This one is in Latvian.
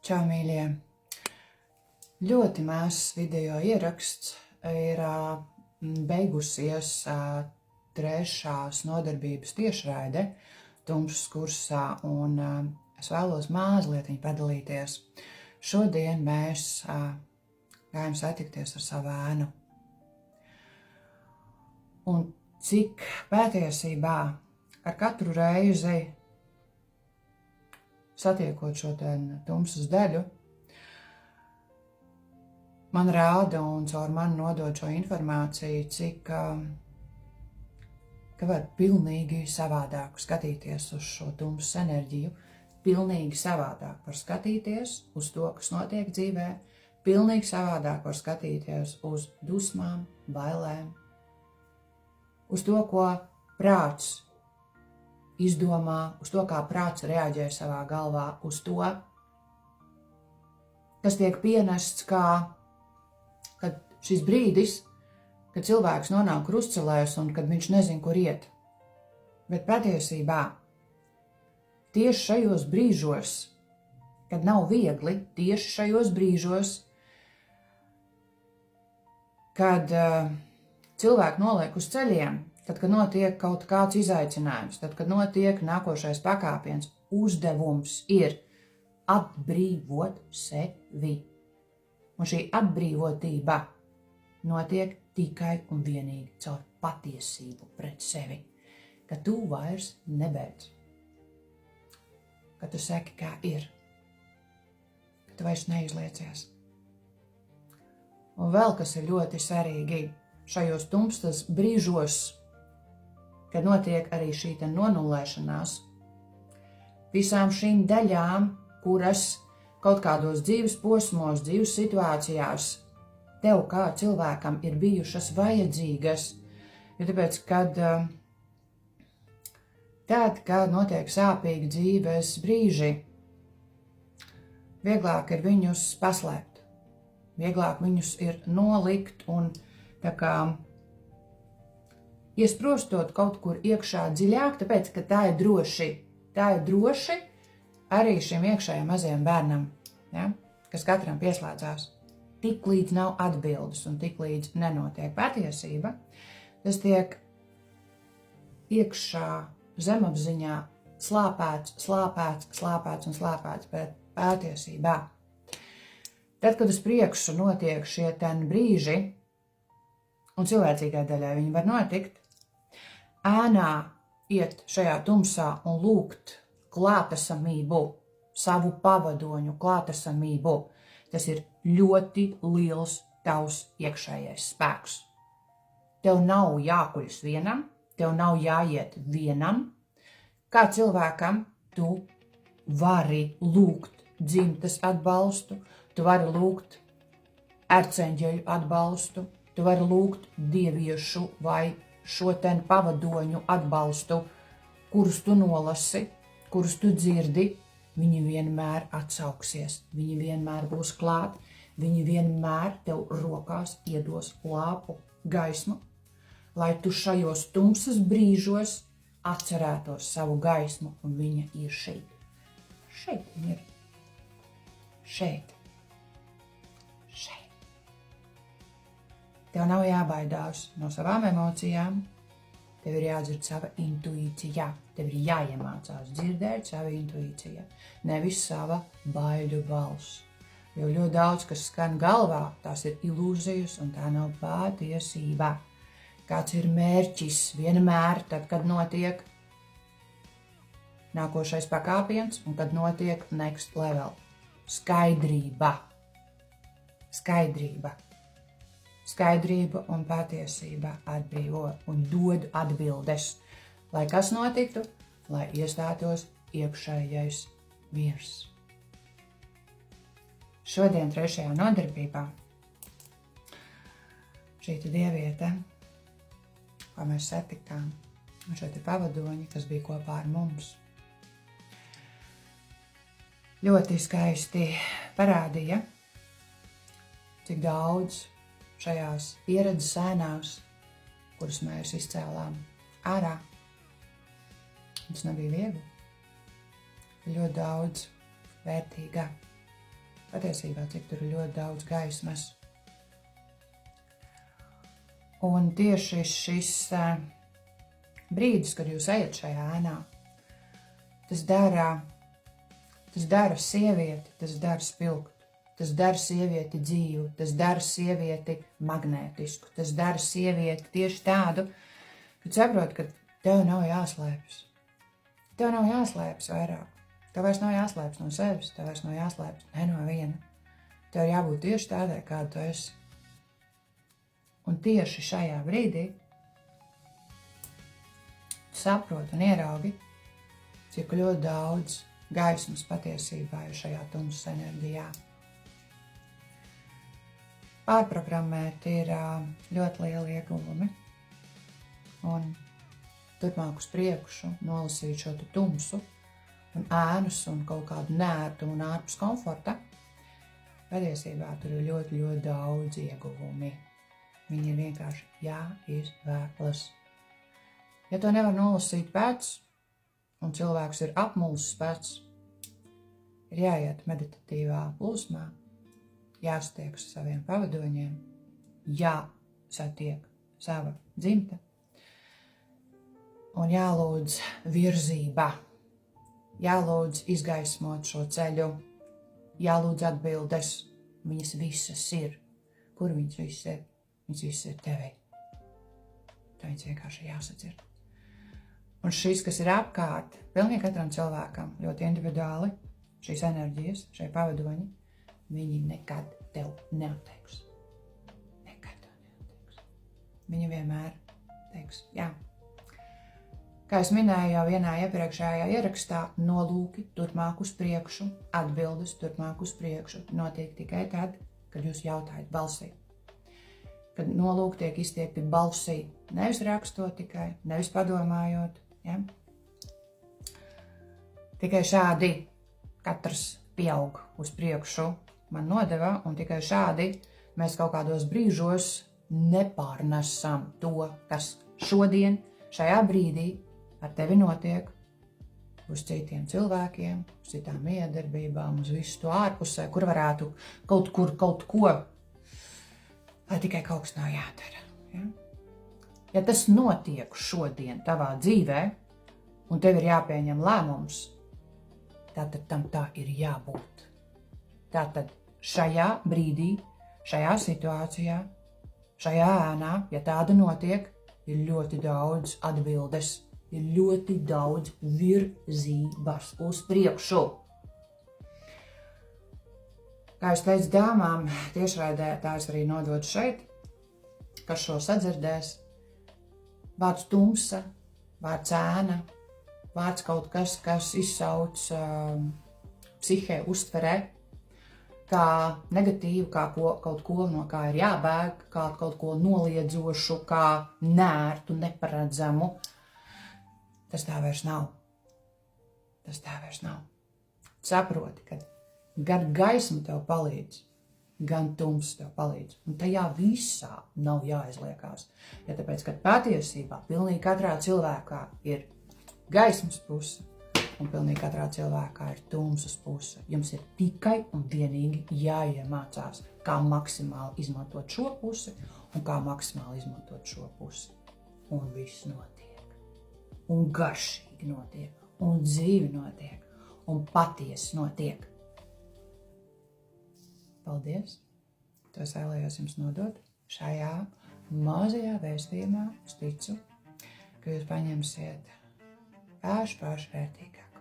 Čau, mīļie! Ļoti mazs video ieraksts ir beigusies trešās nodarbības tiešraide tumšas kursā, un es vēlos mazliet padalīties. Šodien mēs gājām satikties ar savu ēnu. Un cik patiesībā ar katru reizi satiekot šo tumsas daļu, man rāda un caur mani nodod šo informāciju, cik ka var pilnīgi savādāk skatīties uz šo tumsas enerģiju, pilnīgi savādāk var skatīties uz to, kas notiek dzīvē, pilnīgi savādāk var skatīties uz dusmām, bailēm, uz to, ko prāts izdomā, uz to, kā prāts reaģē savā galvā, uz to, kas tiek pienests kā kad šis brīdis, kad cilvēks nonāk krustcelēs un kad viņš nezin, kur iet. Bet patiesībā tieši šajos brīžos, kad nav viegli, tieši šajos brīžos, kad cilvēki noliek uz ceļiem, tad, kad notiek kaut kāds izaicinājums, tad, kad notiek nākošais pakāpiens, uzdevums ir atbrīvot sevi. Un šī atbrīvotība notiek tikai un vienīgi caur patiesību pret sevi, ka tu vairs nebeidz, ka tu saki, kā ir, ka tu vairs neizliecies. Un vēl kas ir ļoti svarīgi šajos tumstas brīžos, kad notiek arī šī nonulēšanās, visām šīm daļām, kuras kaut kādos dzīves posmos, dzīves situācijās tev kā cilvēkam ir bijušas vajadzīgas, jo tāpēc, kad notiek sāpīgi dzīves brīži, vieglāk ir viņus paslēpt, vieglāk viņus ir nolikt un tā kā iesprostot kaut kur iekšā dziļāk, tāpēc, ka tā ir droši arī šim iekšējiem mazajam bērnam, ja, kas katram pieslēdzās. Tik līdz nav atbildes un tik līdz nenotiek patiesība, tas tiek iekšā zemapziņā slāpēts, bet patiesībā. Tad, kad uz priekšu notiek šie brīži, un cilvēcīgai daļai viņi var notikt, ēnā iet šajā tumsā un lūgt klātesamību, savu pavadoņu klātesamību. Tas ir ļoti liels tavs iekšējais spēks. Tev nav jākuļas vienam, tev nav jāiet vienam. Kā cilvēkam tu vari lūgt dzimtes atbalstu, tu vari lūgt erceņģeļu atbalstu, tu vari lūgt dieviešu vai šo pavadoņu atbalstu, kurus tu nolasi, kurus tu dzirdi, viņi vienmēr atsauksies, viņi vienmēr būs klāt, viņi vienmēr tev rokās iedos lāpu gaismu, lai tu šajos tumsas brīžos atcerētos savu gaismu, un viņa ir šeit. Šeit viņa ir. Šeit. Tev nav jābaidās no savām emocijām, tev ir jādzird sava intuīcija, tev ir jāiemācās dzirdēt savu intuīciju, nevis sava baiļu balss. Jo ļoti daudz, kas skan galvā, tās ir ilūzijas un tā nav patiesība. Kāds ir mērķis vienmēr, tad, kad notiek nākošais pakāpiens un kad notiek next level? Skaidrība. Skaidrība un patiesība atbrīvo un dod atbildes, lai kas notiktu, lai iestātos iekšējais miers. Šodien trešajā nodarbībā šī dieviete, ko mēs satikām, un šo pavadoņi, kas bija kopā ar mums, ļoti skaisti parādīja, cik daudz šajās pieredzes ēnās, kuras mēs izcēlām ārā. Tas nebija viegli. Ļoti daudz vērtīgā patiesībā, cik tur ir ļoti daudz gaismas. Un tieši šis brīdis, kad jūs ejat šajā ēnā, tas dara sievieti, tas dara spilgtu, tas dara sievieti dzīvu, tas dara sievieti magnētisku, tas dara sievieti tieši tādu, kad saprot, ka tev nav jāslēpjas. Tev nav jāslēpjas vairāk. Tev vairs nav jāslēpjas no sevis, tev vairs nav jāslēpjas ne no viena. Tev jābūt tieši tādai, kāda tu esi. Un tieši šajā brīdī saprot un ieraugi, cik ļoti daudz gaismas patiesībā ir šajā tumsas enerģijā. Pārprogrammēt ir ļoti lieli ieguvumi. Un turpmāk uz priekšu nolasīt šo tumsu un ēnus un kaut kādu nērtumu un ārpus komforta. Patiesībā tur ir ļoti, ļoti daudz ieguvumi. Viņi ir vienkārši jāizvēlas. Ja to nevar nolasīt pēc, un cilvēks ir apmulsis pēc, ir jāiet meditatīvā plūsmā, jāsatiek ar saviem pavadoņiem, jāsatiek sava dzimta un jālūdz virzība, jālūdz izgaismot šo ceļu, jālūdz atbildes, viņas visas ir. Kur viņas visas ir? Viņas visas ir tevī. Tā viņas vienkārši jāsadzird. Un šis, kas ir apkārt, pilnīgi katram cilvēkam, ļoti individuāli, šīs enerģijas, šie pavadoņi, viņi nekad tev neatteiks. Nekad tev neatteiks. Viņi vienmēr teiks, jā. Kā es minēju jau vienā iepriekšējā ierakstā, nolūki turpmāk uz priekšu, atbildes turpmāk uz priekšu notiek tikai tad, kad jūs jautājat balsī. Kad nolūki tiek izteikti balsī, nevis rakstot tikai, nevis padomājot. Ja? Tikai šādi katrs pieaug uz priekšu man nodeva, un tikai šādi mēs kaut kādos brīžos nepārnesam to, kas šodien, šajā brīdī ar tevi notiek, uz citiem cilvēkiem, uz citām miedarbībām, uz visu to ārpusē, kur varētu kaut ko, lai tikai kaut kas nav jādara. Ja? Ja tas notiek šodien tavā dzīvē, un tev ir jāpieņem lēmums, tātad tam tā ir jābūt. Tātad šajā brīdī, šajā situācijā, šajā ēnā, ja tāda notiek, ir ļoti daudz atbildes, ir ļoti daudz virzības uz priekšu. Kā es teicu dāmām, tiešraidē tās arī nodod šeit, kas šo sadzirdēs. Vārds tumsa, vārds ēna, vārds kaut kas, kas izsauc psihē, uztverē, kā negatīvu, kā kaut ko, no kā ir jābēg, kā kaut ko noliedzošu, kā nērtu, neparedzamu. Tas tā vairs nav. Tas tā vairs nav. Saproti, ka gan gaisma tev palīdz, gan tums tev palīdz. Un tajā visā nav jāizliekās. Ja tāpēc, ka patiesībā pilnīgi katrā cilvēkā ir gaismas puse, un pilnīgi katrā cilvēkā ir tumsas puse. Jums ir tikai un vienīgi jāiemācās, kā maksimāli izmantot šo pusi, un kā maksimāli izmantot šo pusi. Un viss notiek. Un garšīgi notiek. Un dzīvi notiek. Un patiesi notiek. Paldies! To es vēlējos jums nodot šajā mazajā vēstījumā. Es ticu, ka jūs paņemsiet pašu vērtīgāk.